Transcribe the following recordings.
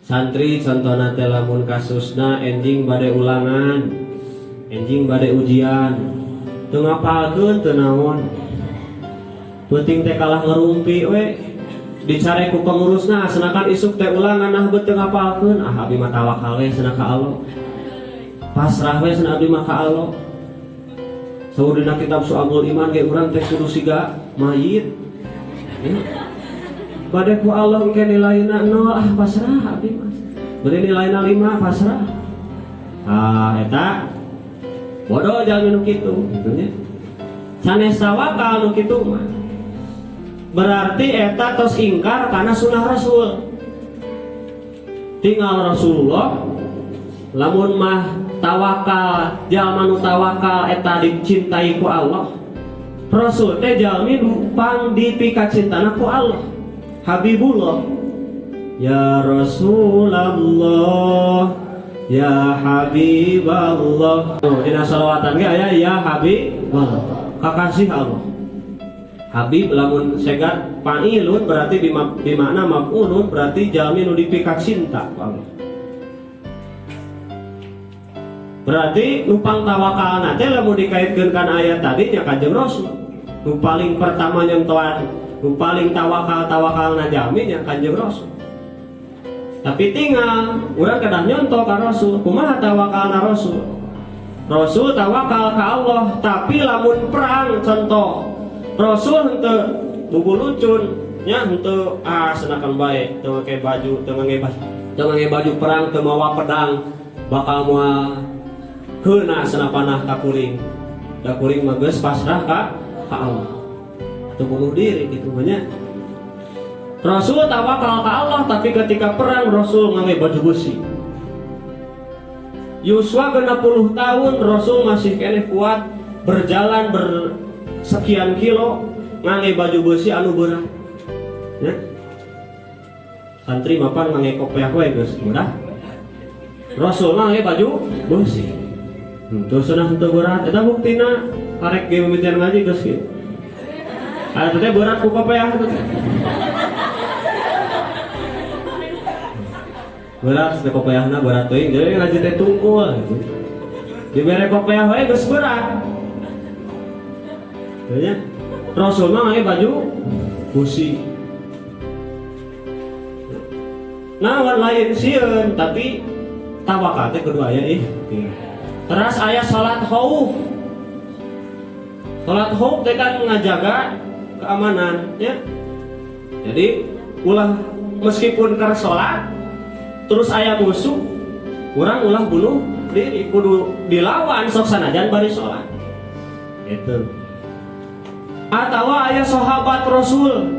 Santri contohna teh lamun kasusna enjing bade ulangan, enjing bade ujian, teu ngapalkeun teu naon. Penting teh kalah ngerumpi we, dicare ku pengurusna senakan isuk teh ulangan nah beuteung ngapalkeun, abdi mah tawakal we cenah ka Allah. Pasrah we cenah abdi mah ka Allah. Saur dina kitab Syu'abul Iman ge urang teh kudu siga mayit. Ya. Bade ku Allah engke nilaina 0 pasrah abdi mah. Bade nilaina 5 pasrah. Eta bodoh jalmi nu kitu gitu nya. Sanes tawakal nu kitu mah. Berarti eta tos ingkar karena sunnah Rasul. Tinggal Rasulullah lamun mah tawakal, jalma nu tawakal eta dicintai ku Allah. Rasul teh jalmi numpang dipikacintana ku Allah. Habibullah, ya Rasulullah, ya Habiballah. Dina shalawatan ge aya ya Habiballah, kakasih Allah. Habib lamun segat fa'ilun berarti di makna maf'ulun berarti jalmi nu dipika cinta ku Allah. Berarti numpang tawakalna teh lamun dikaitkeun kana ayat tadi nya Kanjeng Rasul. Nu paling pertama nyentuhan, nu paling tawakalna jalmi nya Kanjeng Rasul. Tapi tinggal urang kedah nyontoh ka Rasul, kumaha tawakalna Rasul? Rasul tawakal ka Allah, tapi lamun perang contoh Rasul henteu bubu lucun nya henteu senakan bae teu ngake baju teu ngake baju perang teu mawa pedang bakal moal heuna senapanah ka kuring. Da kuring mah geus pasrah ka Allah. Teu bunuh diri kitu nya. Rasul tawakal ka Allah tapi ketika perang Rasul ngangge baju besi. Yuswa 60 tahun Rasul masih keneh kuat berjalan sekian kilo ngangge baju besi anu berat. Ya. Santri mapan ngangge kopiah we geus mudah. Rasul ngangge baju besi. Terus cenah teu berat eta buktina arek ge mimitian ngaji geus kieu. Aya teh berat ku kopiah teh. Berat teh kopiahna berat teuing jadi ngaji teh tungkul gitu. Dibere kopiah we geus berat. Ya, Rasul mah ngake baju busi. Nah, lain sieun tapi tawakal teh kudu aya Terus aya salat khauf. Salat khauf teh kan ngajaga keamanan, ya. Jadi ulah meskipun keur salat terus aya musuh, urang ulah bunuh diri, kudu dilawan sok sanajan bari salat. Itu. Atau aya sahabat Rasul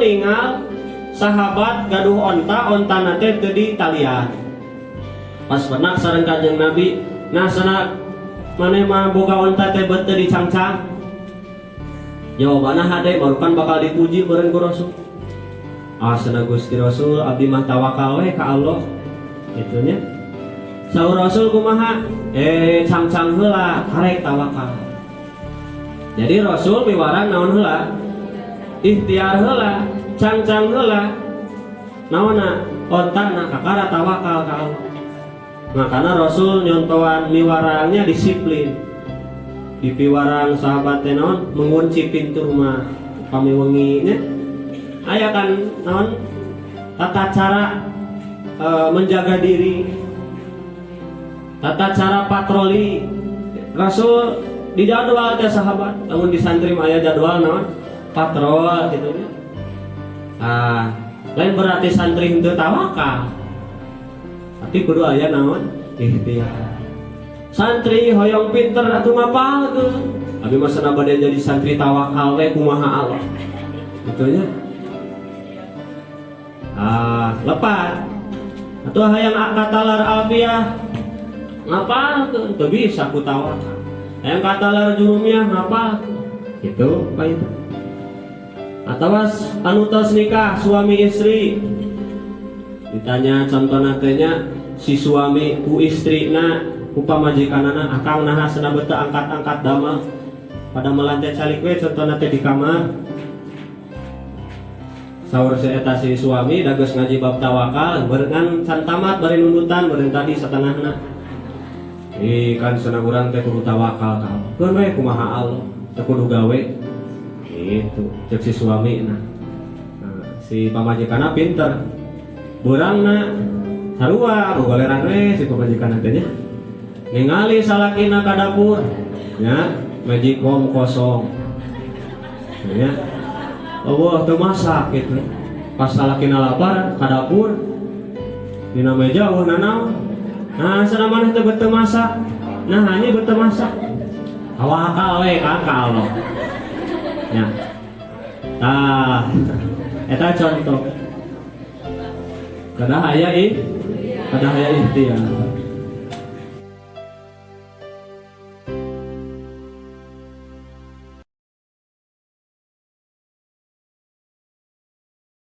ningal sahabat gaduh onta teh teu ditalian. Pas pernah sareng Kanjeng Nabi, nah sana maneh mah boga onta teh beut teu dicangcang. Jawabanna hade barukan bakal dipuji bareng ku Rasul. Asana Gusti Rasul abdi mah tawakal we ka Allah. Kitu nya. Saur Rasul kumaha? Cangcang heula karek tawakal. Jadi Rasul miwarang naon heula? Ikhtiar heula, cangcang heula. Naonna? Ontana kakara tawakal ka Allah. Makana Rasul nyontohan miwarangnya disiplin. Di piwarang sahabat teh naon? Mengunci pintu rumah pamiwengi nya. Aya kan naon? Tata cara menjaga diri. Tata cara patroli Rasul di jadwal teh sahabat, namun di santri aya jadwal naon patrol gitu nya. Lain berarti santri henteu tawakal. Tapi kudu aya naon ikhtiar. Santri hoyong pinter atuh ngapalkeun. Abi mah sana bade jadi santri tawakal we kumaha Allah. Gitu nya. Lepat. Atuh hayang katalar alfiah ngapalkeun teu bisa ku tawakal. Yang kata lar jurumnya ngapal gitu Pak itu. Atawa anu tos nikah suami istri ditanya contohna teh nya si suami ku istrina ku pamajikanana akang naha cenah beuteung angkat-angkat damel pada melantai calik we contohna teh di kamar. Saur si eta si suami dagus ngaji bab tawakal berengan can tamat bari nundutan beren tadi setengahna. Kan cenah urang teh kudu tawakal ka. Keun we kumaha Allah teu kudu gawe. Itu cek si suami nah. Si pamajikanna pinter. Beurangna sarua gogoleran we si pamajikanna teh nya. Ningali salakina ka dapur. Nya, majikom kosong. Ya. Allah teu masak gitu. Pas salakina lapar ka dapur dina meja eueuh nanaon. Nah, sana maneh teu beuteung masak. Nah, ini beuteung masak. Tawakal we ka Allah. Ya. Tah, eta contoh. Kada haya ikhtiar.